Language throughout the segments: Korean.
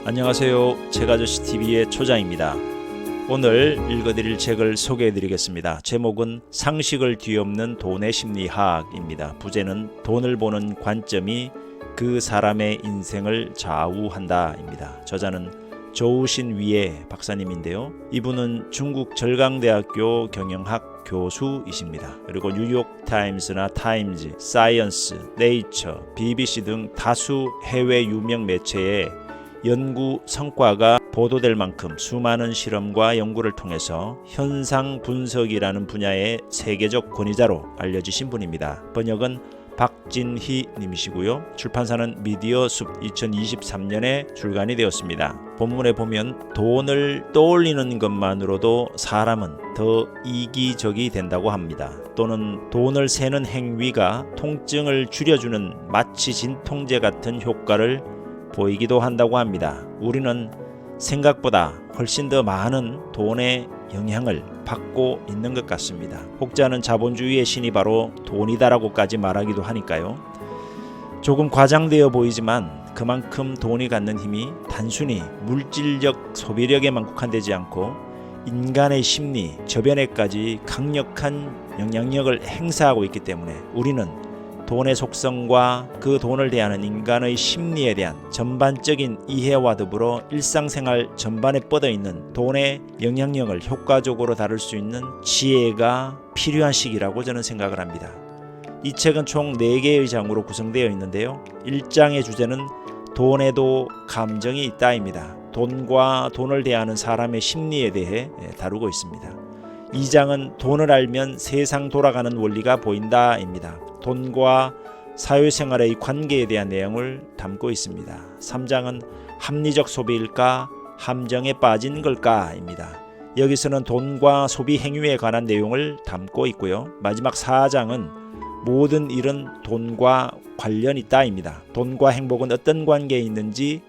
안녕하세요. 책아저씨 TV의 초장입니다. 오늘 읽어드릴 책을 소개해드리겠습니다. 제목은 상식을 뒤엎는 돈의 심리학입니다. 부제는 돈을 보는 관점이 그 사람의 인생을 좌우한다입니다. 저자는 조우신 위에 박사님인데요. 이분은 중국 절강대학교 경영학 교수이십니다. 그리고 뉴욕타임스나 타임즈, 사이언스, 네이처, BBC 등 다수 해외 유명 매체에 연구 성과가 보도될 만큼 수많은 실험과 연구를 통해서 현상 분석이라는 분야의 세계적 권위자로 알려지신 분입니다. 번역은 박진희 님이시고요. 출판사는 미디어숲 2023년에 출간이 되었습니다. 본문에 보면 돈을 떠올리는 것만으로도 사람은 더 이기적이 된다고 합니다. 또는 돈을 세는 행위가 통증을 줄여주는 마취 진통제 같은 효과를 보이기도 한다고 합니다. 우리는 생각보다 훨씬 더 많은 돈의 영향을 받고 있는 것 같습니다. 혹자는 자본주의의 신이 바로 돈이다라고까지 말하기도 하니까요. 조금 과장되어 보이지만 그만큼 돈이 갖는 힘이 단순히 물질적 소비력에만 국한되지 않고 인간의 심리, 저변에까지 강력한 영향력을 행사하고 있기 때문에 우리는 돈의 속성과 그 돈을 대하는 인간의 심리에 대한 전반적인 이해와 더불어 일상생활 전반에 뻗어있는 돈의 영향력을 효과적으로 다룰 수 있는 지혜가 필요한 시기라고 저는 생각을 합니다. 이 책은 총 4개의 장으로 구성되어 있는데요. 1장의 주제는 돈에도 감정이 있다입니다. 돈과 돈을 대하는 사람의 심리에 대해 다루고 있습니다. 2장은 돈을 알면 세상 돌아가는 원리가 보인다입니다. 돈과 사회생활의 관계에 대한 내용을 담고 있습니다. 3장은 합리적 소비일까 함정에 빠진 걸까입니다. 여기서는 돈과 소비 행위에 관한 내용을 담고 있고요. 마지막 4장은 모든 일은 돈과 관련이 있다입니다. 돈과 행복은 어떤 관계에 있는지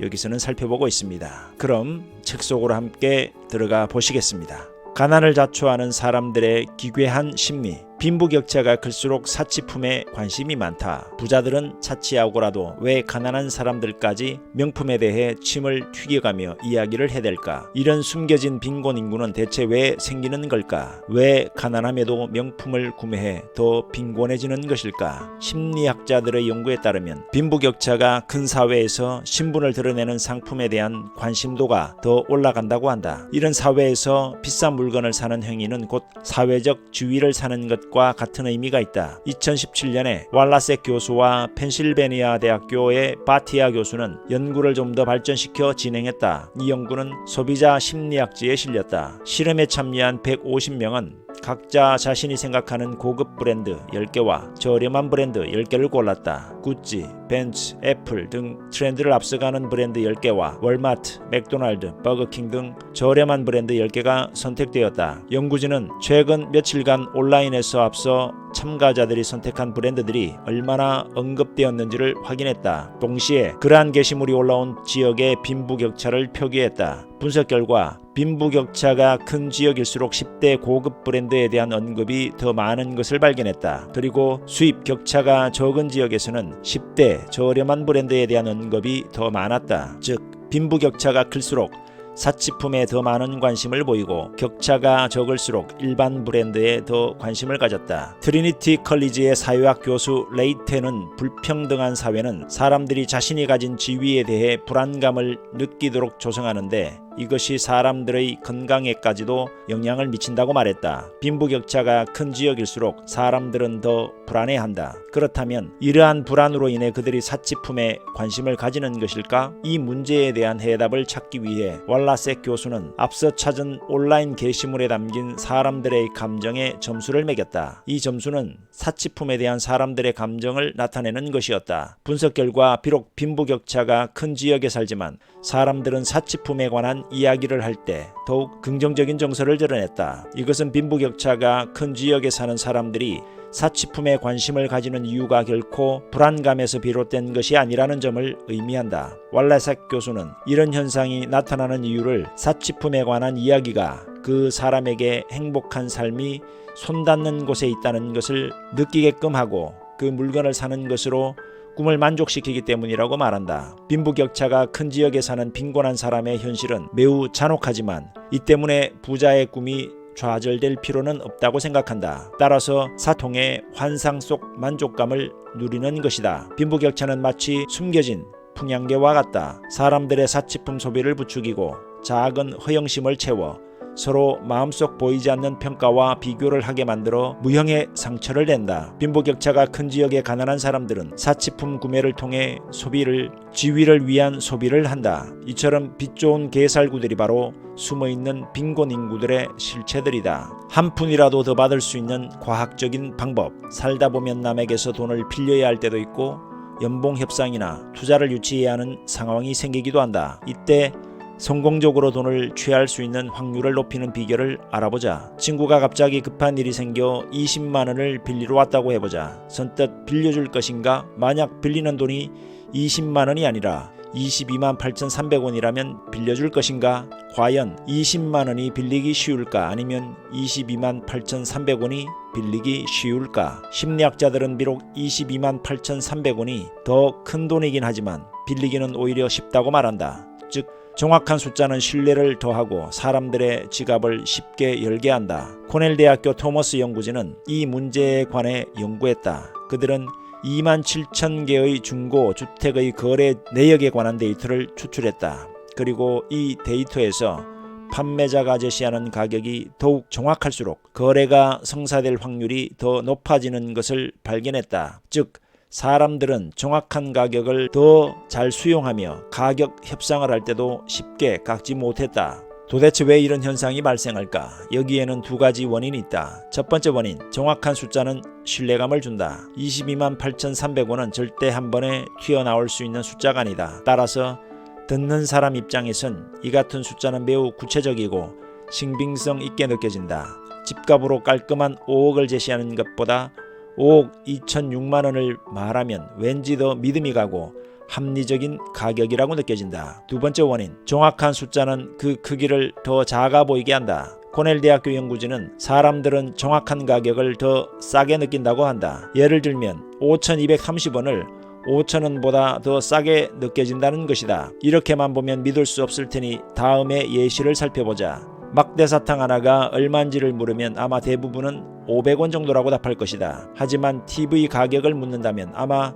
여기서는 살펴보고 있습니다. 그럼 책 속으로 함께 들어가 보시겠습니다. 가난을 자초하는 사람들의 기괴한 심리. 빈부격차가 클수록 사치품에 관심이 많다. 부자들은 차치하고라도 왜 가난한 사람들까지 명품에 대해 침을 튀겨가며 이야기를 해댈까? 이런 숨겨진 빈곤 인구는 대체 왜 생기는 걸까? 왜 가난함에도 명품을 구매해 더 빈곤해지는 것일까? 심리학자들의 연구에 따르면 빈부격차가 큰 사회에서 신분을 드러내는 상품에 대한 관심도가 더 올라간다고 한다. 이런 사회에서 비싼 물건을 사는 행위는 곧 사회적 지위를 사는 것 과 같은 의미가 있다. 2017년에 왈라섹 교수와 펜실베니아 대학교의 바티아 교수는 연구를 좀 더 발전시켜 진행했다. 이 연구는 소비자 심리학지에 실렸다. 실험에 참여한 150명은 각자 자신이 생각하는 고급 브랜드 10개와 저렴한 브랜드 10개를 골랐다. 구찌, 벤츠, 애플 등 트렌드를 앞서가는 브랜드 10개와 월마트, 맥도날드, 버거킹 등 저렴한 브랜드 10개가 선택되었다. 연구진은 최근 며칠간 온라인에서 앞서 참가자들이 선택한 브랜드들이 얼마나 언급되었는지를 확인했다. 동시에 그러한 게시물이 올라온 지역의 빈부격차를 표기했다. 분석 결과 빈부격차가 큰 지역일수록 10대 고급 브랜드에 대한 언급이 더 많은 것을 발견했다. 그리고 수입 격차가 적은 지역에서는 10대 저렴한 브랜드에 대한 언급이 더 많았다. 즉 빈부격차가 클수록 사치품에 더 많은 관심을 보이고 격차가 적을수록 일반 브랜드에 더 관심을 가졌다. 트리니티 컬리지의 사회학 교수 레이테는 불평등한 사회는 사람들이 자신이 가진 지위에 대해 불안감을 느끼도록 조성하는데 이것이 사람들의 건강에까지도 영향을 미친다고 말했다. 빈부격차가 큰 지역일수록 사람들은 더 불안해한다. 그렇다면 이러한 불안으로 인해 그들이 사치품에 관심을 가지는 것일까? 이 문제에 대한 해답을 찾기 위해 왈라섹 교수는 앞서 찾은 온라인 게시물에 담긴 사람들의 감정에 점수를 매겼다. 이 점수는 사치품에 대한 사람들의 감정을 나타내는 것이었다. 분석 결과 비록 빈부격차가 큰 지역에 살지만 사람들은 사치품에 관한 이야기를 할 때 더욱 긍정적인 정서를 드러냈다. 이것은 빈부격차가 큰 지역에 사는 사람들이 사치품에 관심을 가지는 이유가 결코 불안감에서 비롯된 것이 아니라는 점을 의미한다. 왈라삭 교수는 이런 현상이 나타나는 이유를 사치품에 관한 이야기가 그 사람에게 행복한 삶이 손 닿는 곳에 있다는 것을 느끼게끔 하고 그 물건을 사는 것으로 꿈을 만족시키기 때문이라고 말한다. 빈부격차가 큰 지역에 사는 빈곤한 사람의 현실은 매우 잔혹하지만 이 때문에 부자의 꿈이 좌절될 필요는 없다고 생각한다. 따라서 사통의 환상 속 만족감을 누리는 것이다. 빈부격차는 마치 숨겨진 풍향계와 같다. 사람들의 사치품 소비를 부추기고 작은 허영심을 채워 서로 마음속 보이지 않는 평가와 비교를 하게 만들어 무형의 상처를 낸다. 빈부격차가 큰 지역의 가난한 사람들은 사치품 구매를 통해 소비를 지위를 위한 소비를 한다. 이처럼 빛 좋은 개살구들이 바로 숨어있는 빈곤 인구들의 실체들이다. 한 푼이라도 더 받을 수 있는 과학적인 방법. 살다 보면 남에게서 돈을 빌려야 할 때도 있고 연봉 협상이나 투자를 유치해야 하는 상황이 생기기도 한다. 이때 성공적으로 돈을 취할 수 있는 확률을 높이는 비결을 알아보자. 친구가 갑자기 급한 일이 생겨 20만 원을 빌리러 왔다고 해보자. 선뜻 빌려줄 것인가? 만약 빌리는 돈이 20만 원이 아니라 22만 8,300원이라면 빌려줄 것인가? 과연 20만 원이 빌리기 쉬울까? 아니면 22만 8,300원이 빌리기 쉬울까? 심리학자들은 비록 22만 8,300원이 더 큰 돈이긴 하지만 빌리기는 오히려 쉽다고 말한다. 즉 정확한 숫자는 신뢰를 더하고 사람들의 지갑을 쉽게 열게 한다. 코넬 대학교 토머스 연구진은 이 문제에 관해 연구했다. 그들은 2만 7천 개의 중고 주택의 거래 내역에 관한 데이터를 추출했다. 그리고 이 데이터에서 판매자가 제시하는 가격이 더욱 정확할수록 거래가 성사될 확률이 더 높아지는 것을 발견했다. 즉 사람들은 정확한 가격을 더 잘 수용하며 가격 협상을 할 때도 쉽게 깎지 못했다. 도대체 왜 이런 현상이 발생할까? 여기에는 두 가지 원인이 있다. 첫 번째 원인, 정확한 숫자는 신뢰감을 준다. 22만 8,300원은 절대 한 번에 튀어나올 수 있는 숫자가 아니다. 따라서 듣는 사람 입장에선 이 같은 숫자는 매우 구체적이고 신빙성 있게 느껴진다. 집값으로 깔끔한 5억을 제시하는 것보다 5억 2,006만 원을 말하면 왠지 더 믿음이 가고 합리적인 가격이라고 느껴진다. 두 번째 원인, 정확한 숫자는 그 크기를 더 작아 보이게 한다. 코넬 대학교 연구진은 사람들은 정확한 가격을 더 싸게 느낀다고 한다. 예를 들면 5,230원을 5,000원보다 더 싸게 느껴진다는 것이다. 이렇게만 보면 믿을 수 없을 테니 다음에 예시를 살펴보자. 막대사탕 하나가 얼마인지를 물으면 아마 대부분은 500원 정도라고 답할 것이다. 하지만 TV 가격을 묻는다면 아마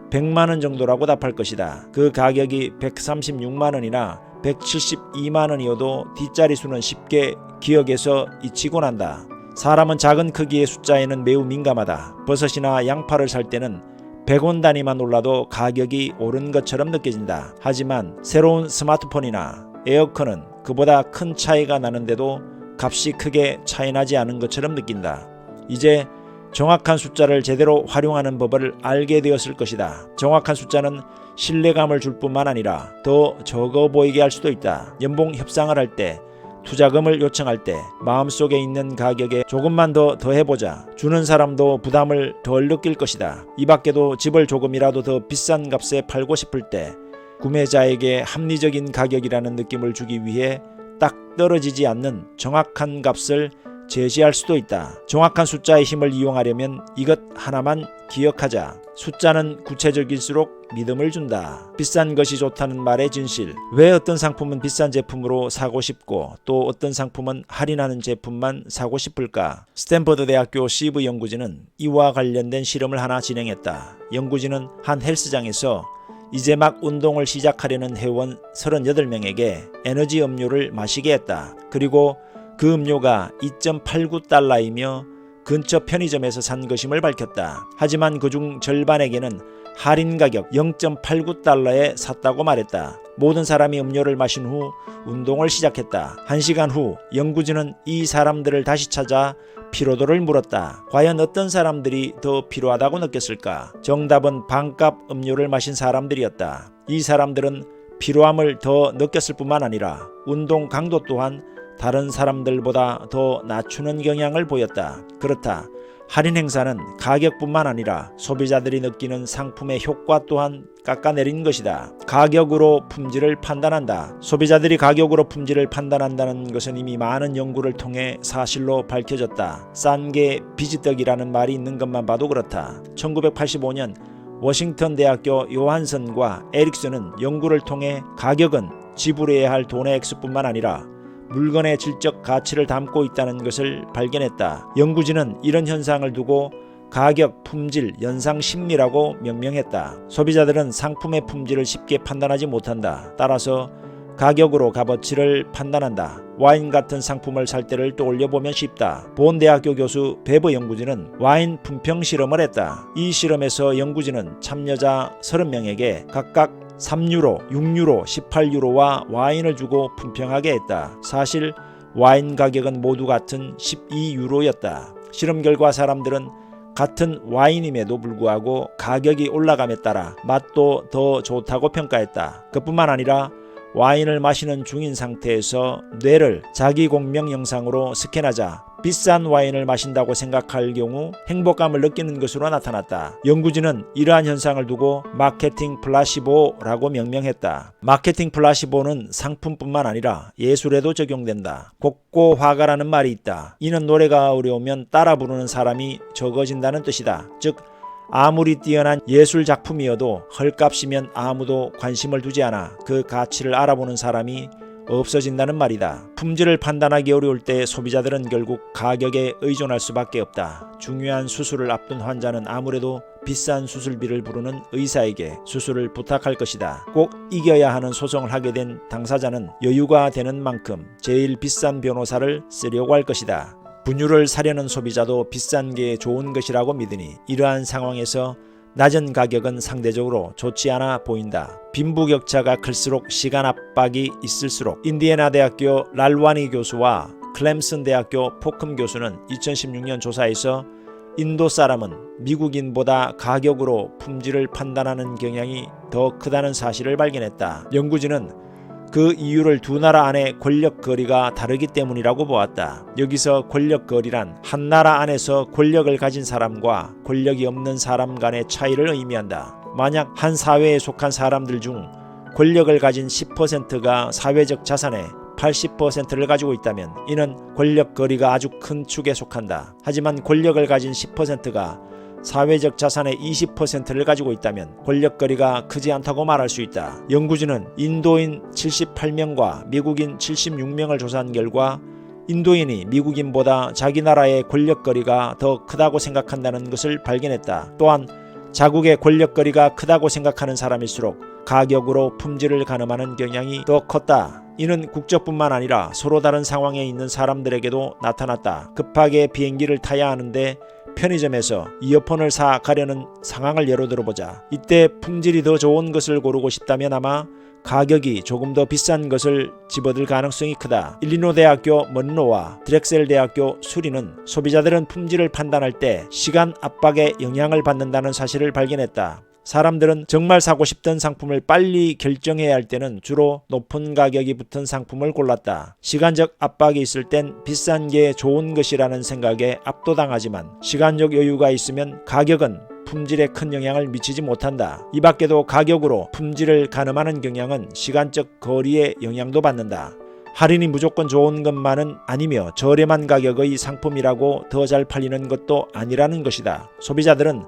100만원 정도라고 답할 것이다. 그 가격이 136만원이나 172만원이어도 뒷자리 수는 쉽게 기억에서 잊히곤 한다. 사람은 작은 크기의 숫자에는 매우 민감하다. 버섯이나 양파를 살 때는 100원 단위만 올라도 가격이 오른 것처럼 느껴진다. 하지만 새로운 스마트폰이나 에어컨은 그보다 큰 차이가 나는데도 값이 크게 차이나지 않은 것처럼 느낀다. 이제 정확한 숫자를 제대로 활용하는 법을 알게 되었을 것이다. 정확한 숫자는 신뢰감을 줄 뿐만 아니라 더 적어 보이게 할 수도 있다. 연봉 협상을 할 때, 투자금을 요청할 때 마음속에 있는 가격에 조금만 더 더해보자. 주는 사람도 부담을 덜 느낄 것이다. 이 밖에도 집을 조금이라도 더 비싼 값에 팔고 싶을 때 구매자에게 합리적인 가격이라는 느낌을 주기 위해 딱 떨어지지 않는 정확한 값을 제시할 수도 있다. 정확한 숫자의 힘을 이용하려면 이것 하나만 기억하자. 숫자는 구체적일수록 믿음을 준다. 비싼 것이 좋다는 말의 진실. 왜 어떤 상품은 비싼 제품으로 사고 싶고 또 어떤 상품은 할인하는 제품만 사고 싶을까? 스탠퍼드 대학교 시브 연구진은 이와 관련된 실험을 하나 진행했다. 연구진은 한 헬스장에서 이제 막 운동을 시작하려는 회원 38명에게 에너지 음료를 마시게 했다. 그리고 그 음료가 2.89달러이며 근처 편의점에서 산 것임을 밝혔다. 하지만 그중 절반에게는 할인 가격 0.89달러에 샀다고 말했다. 모든 사람이 음료를 마신 후 운동을 시작했다. 1시간 후 연구진은 이 사람들을 다시 찾아 피로도를 물었다. 과연 어떤 사람들이 더 피로하다고 느꼈을까? 정답은 반값 음료를 마신 사람들이었다. 이 사람들은 피로함을 더 느꼈을 뿐만 아니라 운동 강도 또한 다른 사람들보다 더 낮추는 경향을 보였다. 그렇다. 할인 행사는 가격뿐만 아니라 소비자들이 느끼는 상품의 효과 또한 깎아내린 것이다. 가격으로 품질을 판단한다. 소비자들이 가격으로 품질을 판단한다는 것은 이미 많은 연구를 통해 사실로 밝혀졌다. 싼 게 비지떡이라는 말이 있는 것만 봐도 그렇다. 1985년 워싱턴 대학교 요한슨과 에릭슨은 연구를 통해 가격은 지불해야 할 돈의 액수뿐만 아니라 물건의 질적 가치를 담고 있다는 것을 발견했다. 연구진은 이런 현상을 두고 가격, 품질, 연상 심리라고 명명했다. 소비자들은 상품의 품질을 쉽게 판단하지 못한다. 따라서 가격으로 값어치를 판단한다. 와인 같은 상품을 살 때를 떠올려보면 쉽다. 본 대학교 교수 베버 연구진은 와인 품평 실험을 했다. 이 실험에서 연구진은 참여자 30명에게 각각 3유로, 6유로, 18유로와 와인을 주고 품평하게 했다. 사실 와인 가격은 모두 같은 12유로였다. 실험 결과 사람들은 같은 와인임에도 불구하고 가격이 올라감에 따라 맛도 더 좋다고 평가했다. 그뿐만 아니라 와인을 마시는 중인 상태에서 뇌를 자기 공명 영상으로 스캔하자 비싼 와인을 마신다고 생각할 경우 행복감을 느끼는 것으로 나타났다. 연구진은 이러한 현상을 두고 마케팅 플라시보라고 명명했다. 마케팅 플라시보는 상품뿐만 아니라 예술에도 적용된다. 곡고 화가라는 말이 있다. 이는 노래가 어려우면 따라 부르는 사람이 적어진다는 뜻이다. 즉 아무리 뛰어난 예술 작품이어도 헐값이면 아무도 관심을 두지 않아 그 가치를 알아보는 사람이 없어진다는 말이다. 품질을 판단하기 어려울 때 소비자들은 결국 가격에 의존할 수밖에 없다. 중요한 수술을 앞둔 환자는 아무래도 비싼 수술비를 부르는 의사에게 수술을 부탁할 것이다. 꼭 이겨야 하는 소송을 하게 된 당사자는 여유가 되는 만큼 제일 비싼 변호사를 쓰려고 할 것이다. 분유를 사려는 소비자도 비싼 게 좋은 것이라고 믿으니 이러한 상황에서 낮은 가격은 상대적으로 좋지 않아 보인다. 빈부격차가 클수록 시간 압박이 있을수록 인디애나 대학교 랄와니 교수와 클램슨 대학교 포큼 교수는 2016년 조사에서 인도 사람은 미국인보다 가격으로 품질을 판단하는 경향이 더 크다는 사실을 발견했다. 연구진은 그 이유를 두 나라 안의 권력 거리가 다르기 때문이라고 보았다. 여기서 권력 거리란 한 나라 안에서 권력을 가진 사람과 권력이 없는 사람 간의 차이를 의미한다. 만약 한 사회에 속한 사람들 중 권력을 가진 10%가 사회적 자산의 80%를 가지고 있다면 이는 권력 거리가 아주 큰 축에 속한다. 하지만 권력을 가진 10%가 사회적 자산의 20%를 가지고 있다면 권력거리가 크지 않다고 말할 수 있다. 연구진은 인도인 78명과 미국인 76명을 조사한 결과 인도인이 미국인보다 자기 나라의 권력거리가 더 크다고 생각한다는 것을 발견했다. 또한 자국의 권력거리가 크다고 생각하는 사람일수록 가격으로 품질을 가늠하는 경향이 더 컸다. 이는 국적뿐만 아니라 서로 다른 상황에 있는 사람들에게도 나타났다. 급하게 비행기를 타야 하는데 편의점에서 이어폰을 사 가려는 상황을 예로 들어보자. 이때 품질이 더 좋은 것을 고르고 싶다면 아마 가격이 조금 더 비싼 것을 집어들 가능성이 크다. 일리노 대학교 먼로와 드렉셀 대학교 수리는 소비자들은 품질을 판단할 때 시간 압박에 영향을 받는다는 사실을 발견했다. 사람들은 정말 사고 싶던 상품을 빨리 결정해야 할 때는 주로 높은 가격이 붙은 상품을 골랐다. 시간적 압박이 있을 땐 비싼 게 좋은 것이라는 생각에 압도당하지만 시간적 여유가 있으면 가격은 품질에 큰 영향을 미치지 못한다. 이 밖에도 가격으로 품질을 가늠하는 경향은 시간적 거리에 영향도 받는다. 할인이 무조건 좋은 것만은 아니며 저렴한 가격의 상품이라고 더 잘 팔리는 것도 아니라는 것이다. 소비자들은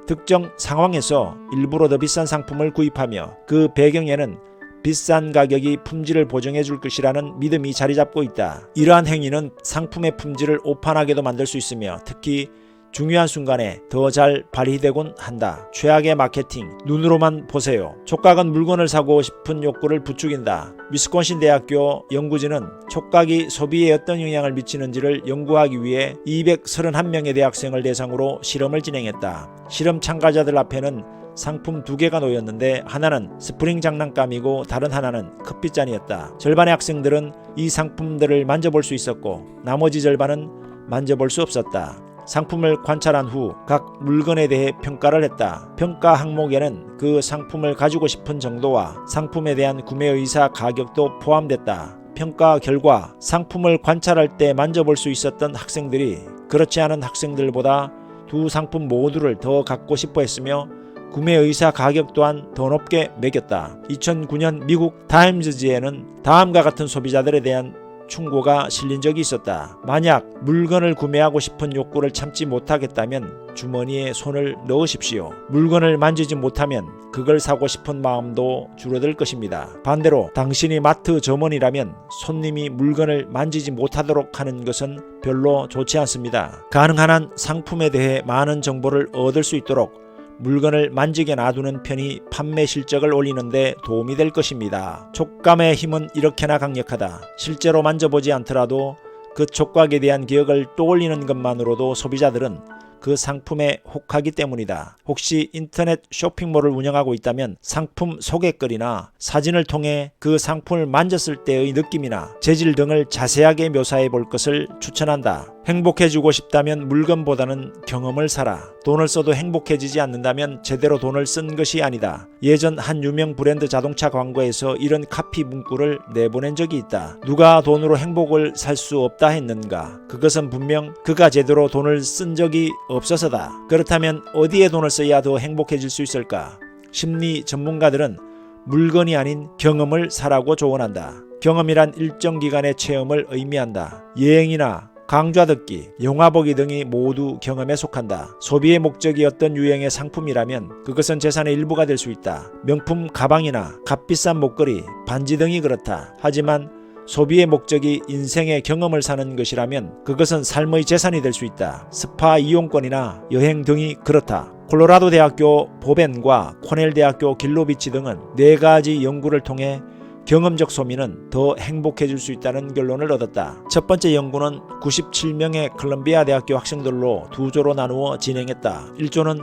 특정 상황에서 일부러 더 비싼 상품을 구입하며 그 배경에는 비싼 가격이 품질을 보증해 줄 것이라는 믿음이 자리 잡고 있다. 이러한 행위는 상품의 품질을 오판하게도 만들 수 있으며 특히 중요한 순간에 더 잘 발휘되곤 한다. 최악의 마케팅, 눈으로만 보세요. 촉각은 물건을 사고 싶은 욕구를 부추긴다. 위스콘신 대학교 연구진은 촉각이 소비에 어떤 영향을 미치는지를 연구하기 위해 231명의 대학생을 대상으로 실험을 진행했다. 실험 참가자들 앞에는 상품 2개가 놓였는데 하나는 스프링 장난감이고 다른 하나는 커피잔이었다. 절반의 학생들은 이 상품들을 만져볼 수 있었고 나머지 절반은 만져볼 수 없었다. 상품을 관찰한 후 각 물건에 대해 평가를 했다. 평가 항목에는 그 상품을 가지고 싶은 정도와 상품에 대한 구매 의사 가격도 포함됐다. 평가 결과 상품을 관찰할 때 만져볼 수 있었던 학생들이 그렇지 않은 학생들보다 두 상품 모두를 더 갖고 싶어 했으며 구매 의사 가격 또한 더 높게 매겼다. 2009년 미국 타임즈지에는 다음과 같은 소비자들에 대한 충고가 실린 적이 있었다. 만약 물건을 구매하고 싶은 욕구를 참지 못하겠다면 주머니에 손을 넣으십시오. 물건을 만지지 못하면 그걸 사고 싶은 마음도 줄어들 것입니다. 반대로 당신이 마트 점원이라면 손님이 물건을 만지지 못하도록 하는 것은 별로 좋지 않습니다. 가능한 한 상품에 대해 많은 정보를 얻을 수 있도록 물건을 만지게 놔두는 편이 판매 실적을 올리는 데 도움이 될 것입니다. 촉감의 힘은 이렇게나 강력하다. 실제로 만져보지 않더라도 그 촉각에 대한 기억을 떠올리는 것만으로도 소비자들은 그 상품에 혹하기 때문이다. 혹시 인터넷 쇼핑몰을 운영하고 있다면 상품 소개글이나 사진을 통해 그 상품을 만졌을 때의 느낌이나 재질 등을 자세하게 묘사해 볼 것을 추천한다. 행복해지고 싶다면 물건보다는 경험을 사라. 돈을 써도 행복해지지 않는다면 제대로 돈을 쓴 것이 아니다. 예전 한 유명 브랜드 자동차 광고에서 이런 카피 문구를 내보낸 적이 있다. 누가 돈으로 행복을 살 수 없다 했는가? 그것은 분명 그가 제대로 돈을 쓴 적이 없어서다. 그렇다면 어디에 돈을 써야 더 행복해질 수 있을까? 심리 전문가들은 물건이 아닌 경험을 사라고 조언한다. 경험이란 일정 기간의 체험을 의미한다. 여행이나 강좌 듣기, 영화 보기 등이 모두 경험에 속한다. 소비의 목적이 어떤 유형의 상품이라면 그것은 재산의 일부가 될 수 있다. 명품 가방이나 값비싼 목걸이, 반지 등이 그렇다. 하지만 소비의 목적이 인생의 경험을 사는 것이라면 그것은 삶의 재산이 될 수 있다. 스파 이용권이나 여행 등이 그렇다. 콜로라도 대학교 보벤과 코넬 대학교 길로비치 등은 4가지 연구를 통해 경험적 소비는 더 행복해질 수 있다는 결론을 얻었다. 첫 번째 연구는 97명의 콜롬비아 대학교 학생들로 2조로 나누어 진행했다. 1조는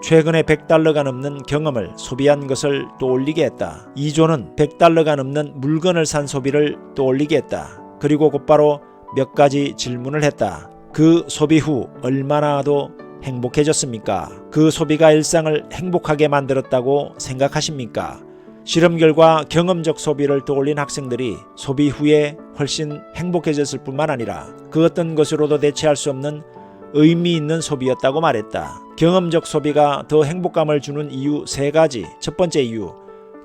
최근에 $100가 넘는 경험을 소비한 것을 떠올리게 했다. 2조는 $100가 넘는 물건을 산 소비를 떠올리게 했다. 그리고 곧바로 몇 가지 질문을 했다. 그 소비 후 얼마나 더 행복해졌습니까? 그 소비가 일상을 행복하게 만들었다고 생각하십니까? 실험 결과 경험적 소비를 떠올린 학생들이 소비 후에 훨씬 행복해졌을 뿐만 아니라 그 어떤 것으로도 대체할 수 없는 의미 있는 소비였다고 말했다. 경험적 소비가 더 행복감을 주는 이유 3가지. 첫 번째 이유,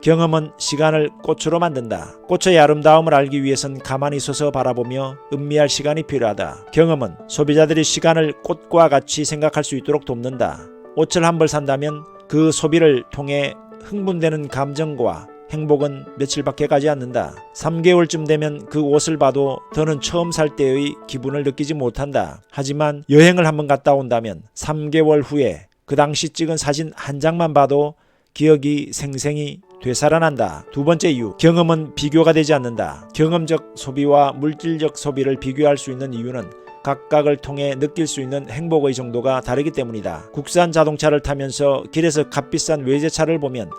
경험은 시간을 꽃으로 만든다. 꽃의 아름다움을 알기 위해선 가만히 서서 바라보며 음미할 시간이 필요하다. 경험은 소비자들이 시간을 꽃과 같이 생각할 수 있도록 돕는다. 옷을 한 벌 산다면 그 소비를 통해 흥분되는 감정과 행복은 며칠밖에 가지 않는다. 3개월쯤 되면 그 옷을 봐도 더는 처음 살 때의 기분을 느끼지 못한다. 하지만 여행을 한번 갔다 온다면 3개월 후에 그 당시 찍은 사진 한 장만 봐도 기억이 생생히 되살아난다. 두 번째 이유, 경험은 비교가 되지 않는다. 경험적 소비와 물질적 소비를 비교할 수 있는 이유는 각각을 통해 느낄 수 있는 행복의 정도가 다르기 때문이다. 국산 자동차를 타면서 길에서 값비싼 외제차를 보면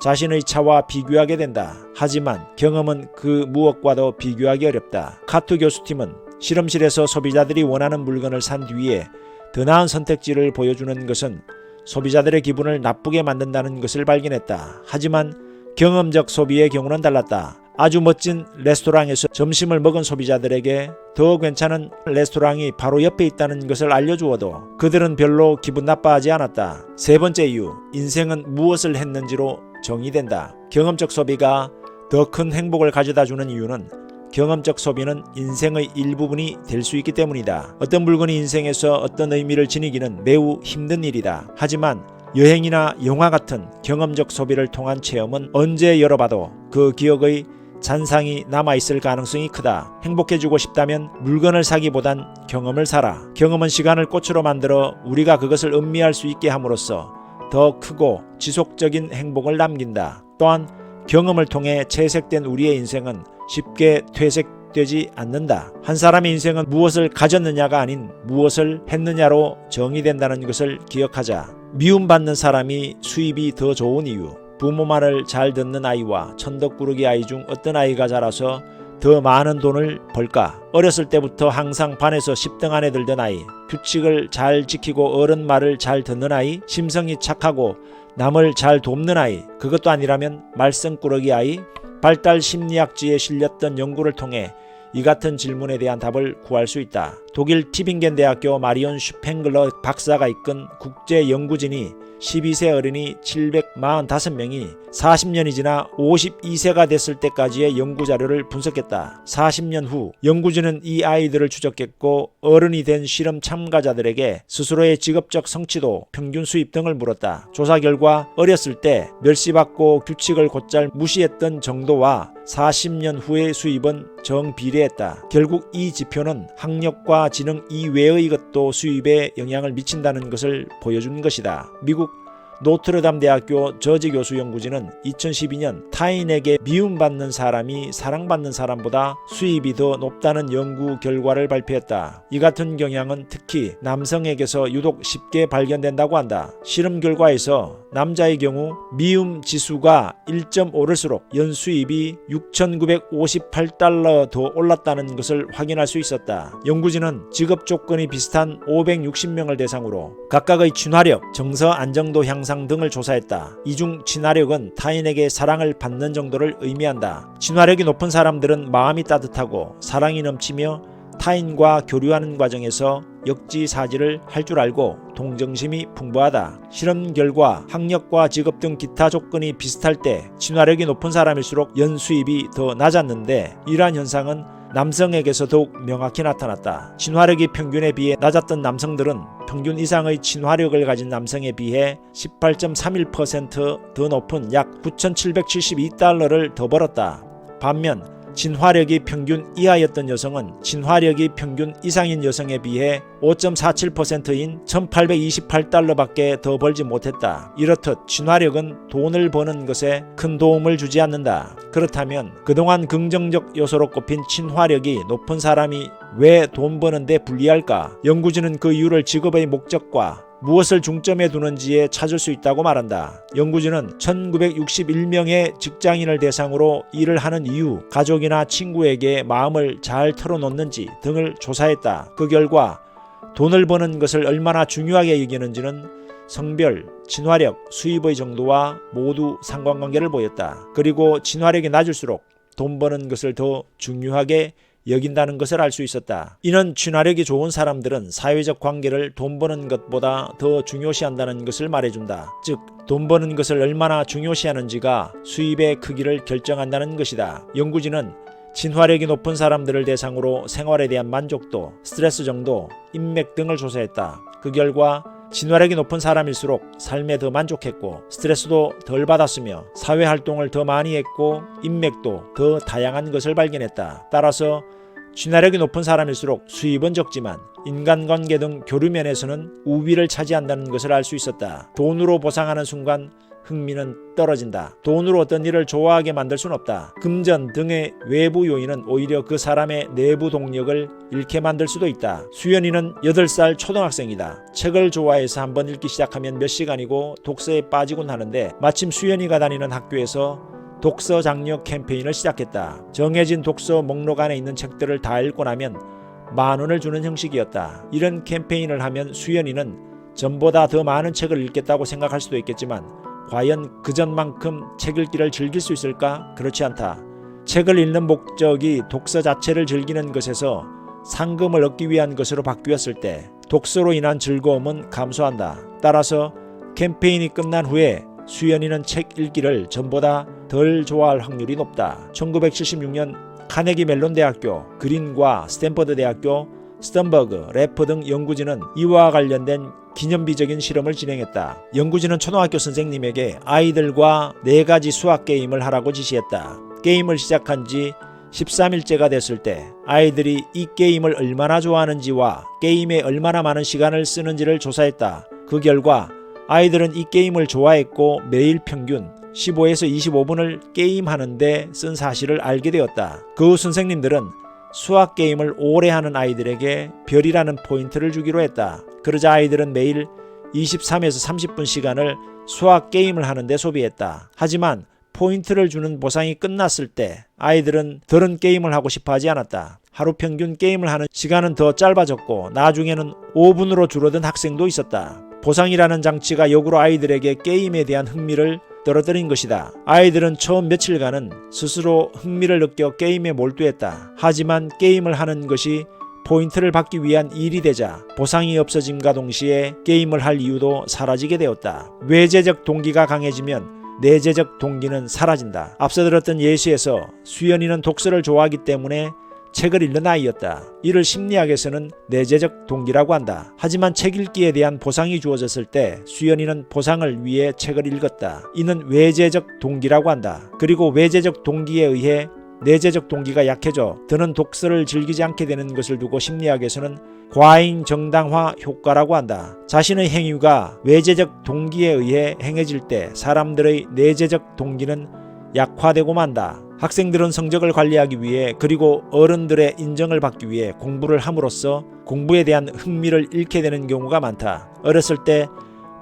자신의 차와 비교하게 된다. 하지만 경험은 그 무엇과도 비교하기 어렵다. 카투 교수팀은 실험실에서 소비자들이 원하는 물건을 산 뒤에 더 나은 선택지를 보여주는 것은 소비자들의 기분을 나쁘게 만든다는 것을 발견했다. 하지만 경험적 소비의 경우는 달랐다. 아주 멋진 레스토랑에서 점심을 먹은 소비자들에게 더 괜찮은 레스토랑이 바로 옆에 있다는 것을 알려주어도 그들은 별로 기분 나빠하지 않았다. 세 번째 이유, 인생은 무엇을 했는지로 정의된다. 경험적 소비가 더 큰 행복을 가져다주는 이유는 경험적 소비는 인생의 일부분이 될 수 있기 때문이다. 어떤 물건이 인생에서 어떤 의미를 지니기는 매우 힘든 일이다. 하지만 여행이나 영화 같은 경험적 소비를 통한 체험은 언제 열어봐도 그 기억의 잔상이 남아있을 가능성이 크다. 행복해지고 싶다면 물건을 사기보단 경험을 사라. 경험은 시간을 꽃으로 만들어 우리가 그것을 음미할 수 있게 함으로써 더 크고 지속적인 행복을 남긴다. 또한 경험을 통해 채색된 우리의 인생은 쉽게 퇴색되지 않는다. 한 사람의 인생은 무엇을 가졌느냐가 아닌 무엇을 했느냐로 정의된다는 것을 기억하자. 미움받는 사람이 수입이 더 좋은 이유, 부모 말을 잘 듣는 아이와 천덕꾸러기 아이 중 어떤 아이가 자라서 더 많은 돈을 벌까? 어렸을 때부터 항상 반에서 10등 안에 들던 아이, 규칙을 잘 지키고 어른 말을 잘 듣는 아이, 심성이 착하고 남을 잘 돕는 아이, 그것도 아니라면 말썽꾸러기 아이? 발달 심리학지에 실렸던 연구를 통해 이 같은 질문에 대한 답을 구할 수 있다. 독일 티빙겐 대학교 마리온 슈팽글러 박사가 이끈 국제 연구진이 12세 어린이 745명이 40년이 지나 52세가 됐을 때까지의 연구자료를 분석했다. 40년 후 연구진은 이 아이들을 추적했고 어른이 된 실험 참가자들에게 스스로의 직업적 성취도, 평균 수입 등을 물었다. 조사 결과 어렸을 때 멸시받고 규칙을 곧잘 무시했던 정도와 40년 후의 수입은 정비례했다. 결국 이 지표는 학력과 지능 이외의 것도 수입에 영향을 미친다는 것을 보여준 것이다. 미국 노트르담 대학교 저지 교수 연구진은 2012년 타인에게 미움받는 사람이 사랑받는 사람보다 수입이 더 높다는 연구 결과를 발표했다. 이 같은 경향은 특히 남성에게서 유독 쉽게 발견된다고 한다. 실험 결과에서 남자의 경우 미움 지수가 1.5를수록 연수입이 6,958달러 더 올랐다는 것을 확인할 수 있었다. 연구진은 직업 조건이 비슷한 560명을 대상으로 각각의 친화력, 정서 안정도 향상 등을 조사했다. 이 중 친화력은 타인에게 사랑을 받는 정도를 의미한다. 친화력이 높은 사람들은 마음이 따뜻하고 사랑이 넘치며 타인과 교류하는 과정에서 역지사지를 할 줄 알고 동정심이 풍부하다. 실험 결과 학력과 직업 등 기타 조건이 비슷할 때 친화력이 높은 사람일수록 연수입이 더 낮았는데 이러한 현상은 남성에게서 더욱 명확히 나타났다. 친화력이 평균에 비해 낮았던 남성들은 평균 이상의 친화력을 가진 남성에 비해 18.31% 더 높은 약 9,772달러를 더 벌었다. 반면 친화력이 평균 이하였던 여성은 친화력이 평균 이상인 여성에 비해 5.47%인 1,828달러밖에 더 벌지 못했다. 이렇듯 친화력은 돈을 버는 것에 큰 도움을 주지 않는다. 그렇다면 그동안 긍정적 요소로 꼽힌 친화력이 높은 사람이 왜 돈 버는데 불리할까? 연구진은 그 이유를 직업의 목적과 무엇을 중점에 두는지에 찾을 수 있다고 말한다. 연구진은 1961명의 직장인을 대상으로 일을 하는 이유, 가족이나 친구에게 마음을 잘 털어놓는지 등을 조사했다. 그 결과 돈을 버는 것을 얼마나 중요하게 여기는지는 성별, 친화력, 수입의 정도와 모두 상관관계를 보였다. 그리고 친화력이 낮을수록 돈 버는 것을 더 중요하게 여긴다는 것을 알 수 있었다. 이는 친화력이 좋은 사람들은 사회적 관계를 돈 버는 것보다 더 중요시한다는 것을 말해준다. 즉, 돈 버는 것을 얼마나 중요시하는지가 수입의 크기를 결정한다는 것이다. 연구진은 친화력이 높은 사람들을 대상으로 생활에 대한 만족도, 스트레스 정도, 인맥 등을 조사했다. 그 결과 친화력이 높은 사람일수록 삶에 더 만족했고 스트레스도 덜 받았으며 사회활동을 더 많이 했고 인맥도 더 다양한 것을 발견했다. 따라서 친화력이 높은 사람일수록 수입은 적지만 인간관계 등 교류면에서는 우위를 차지한다는 것을 알 수 있었다. 돈으로 보상하는 순간 흥미는 떨어진다. 돈으로 어떤 일을 좋아하게 만들 수는 없다. 금전 등의 외부 요인은 오히려 그 사람의 내부 동력을 잃게 만들 수도 있다. 수연이는 8살 초등학생이다. 책을 좋아해서 한번 읽기 시작하면 몇 시간이고 독서에 빠지곤 하는데 마침 수연이가 다니는 학교에서 독서 장려 캠페인을 시작했다. 정해진 독서 목록 안에 있는 책들을 다 읽고 나면 10,000원을 주는 형식이었다. 이런 캠페인을 하면 수연이는 전보다 더 많은 책을 읽겠다고 생각할 수도 있겠지만 과연 그전만큼 책 읽기를 즐길 수 있을까? 그렇지 않다. 책을 읽는 목적이 독서 자체를 즐기는 것에서 상금을 얻기 위한 것으로 바뀌었을 때 독서로 인한 즐거움은 감소한다. 따라서 캠페인이 끝난 후에 수연이는 책 읽기를 전보다 덜 좋아할 확률이 높다. 1976년 카네기 멜론 대학교, 그린과 스탠퍼드 대학교, 스턴버그, 래퍼 등 연구진은 이와 관련된 기념비적인 실험을 진행했다. 연구진은 초등학교 선생님에게 아이들과 4가지 수학 게임을 하라고 지시했다. 게임을 시작한 지 13일째가 됐을 때 아이들이 이 게임을 얼마나 좋아하는지와 게임에 얼마나 많은 시간을 쓰는지를 조사했다. 그 결과 아이들은 이 게임을 좋아했고 매일 평균 15에서 25분을 게임하는데 쓴 사실을 알게 되었다. 그 후 선생님들은 수학 게임을 오래 하는 아이들에게 별이라는 포인트를 주기로 했다. 그러자 아이들은 매일 23에서 30분 시간을 수학 게임을 하는데 소비했다. 하지만 포인트를 주는 보상이 끝났을 때 아이들은 더는 게임을 하고 싶어 하지 않았다. 하루 평균 게임을 하는 시간은 더 짧아졌고 나중에는 5분으로 줄어든 학생도 있었다. 보상이라는 장치가 역으로 아이들에게 게임에 대한 흥미를 떨어뜨린 것이다. 아이들은 처음 며칠간은 스스로 흥미를 느껴 게임에 몰두했다. 하지만 게임을 하는 것이 포인트를 받기 위한 일이 되자 보상이 없어짐과 동시에 게임을 할 이유도 사라지게 되었다. 외재적 동기가 강해지면 내재적 동기는 사라진다. 앞서 들었던 예시에서 수연이는 독서를 좋아하기 때문에 책을 읽는 아이였다. 이를 심리학에서는 내재적 동기라고 한다. 하지만 책 읽기에 대한 보상이 주어졌을 때 수연이는 보상을 위해 책을 읽었다. 이는 외재적 동기라고 한다. 그리고 외재적 동기에 의해 내재적 동기가 약해져 더는 독서를 즐기지 않게 되는 것을 두고 심리학에서는 과잉 정당화 효과라고 한다. 자신의 행위가 외재적 동기에 의해 행해질 때 사람들의 내재적 동기는 약화되고 만다. 학생들은 성적을 관리하기 위해 그리고 어른들의 인정을 받기 위해 공부를 함으로써 공부에 대한 흥미를 잃게 되는 경우가 많다. 어렸을 때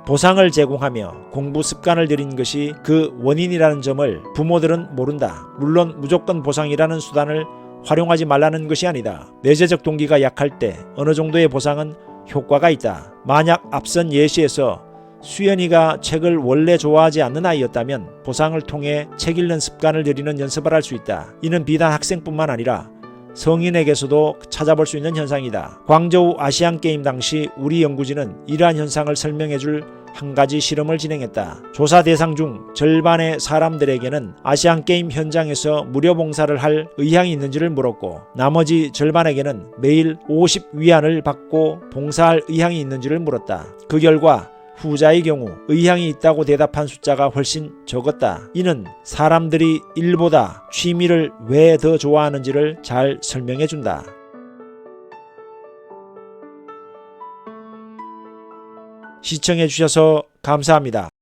보상을 제공하며 공부 습관을 들인 것이 그 원인이라는 점을 부모들은 모른다. 물론 무조건 보상이라는 수단을 활용하지 말라는 것이 아니다. 내재적 동기가 약할 때 어느 정도의 보상은 효과가 있다. 만약 앞선 예시에서 수연이가 책을 원래 좋아하지 않는 아이였다면 보상을 통해 책 읽는 습관을 들이는 연습을 할 수 있다. 이는 비단 학생뿐만 아니라 성인에게서도 찾아볼 수 있는 현상이다. 광저우 아시안게임 당시 우리 연구진은 이러한 현상을 설명해줄 한 가지 실험을 진행했다. 조사 대상 중 절반의 사람들에게는 아시안게임 현장에서 무료 봉사를 할 의향이 있는지를 물었고 나머지 절반에게는 매일 50위안을 받고 봉사할 의향이 있는지를 물었다. 그 결과 후자의 경우 의향이 있다고 대답한 숫자가 훨씬 적었다. 이는 사람들이 일보다 취미를 왜 더 좋아하는지를 잘 설명해 준다. 시청해 주셔서 감사합니다.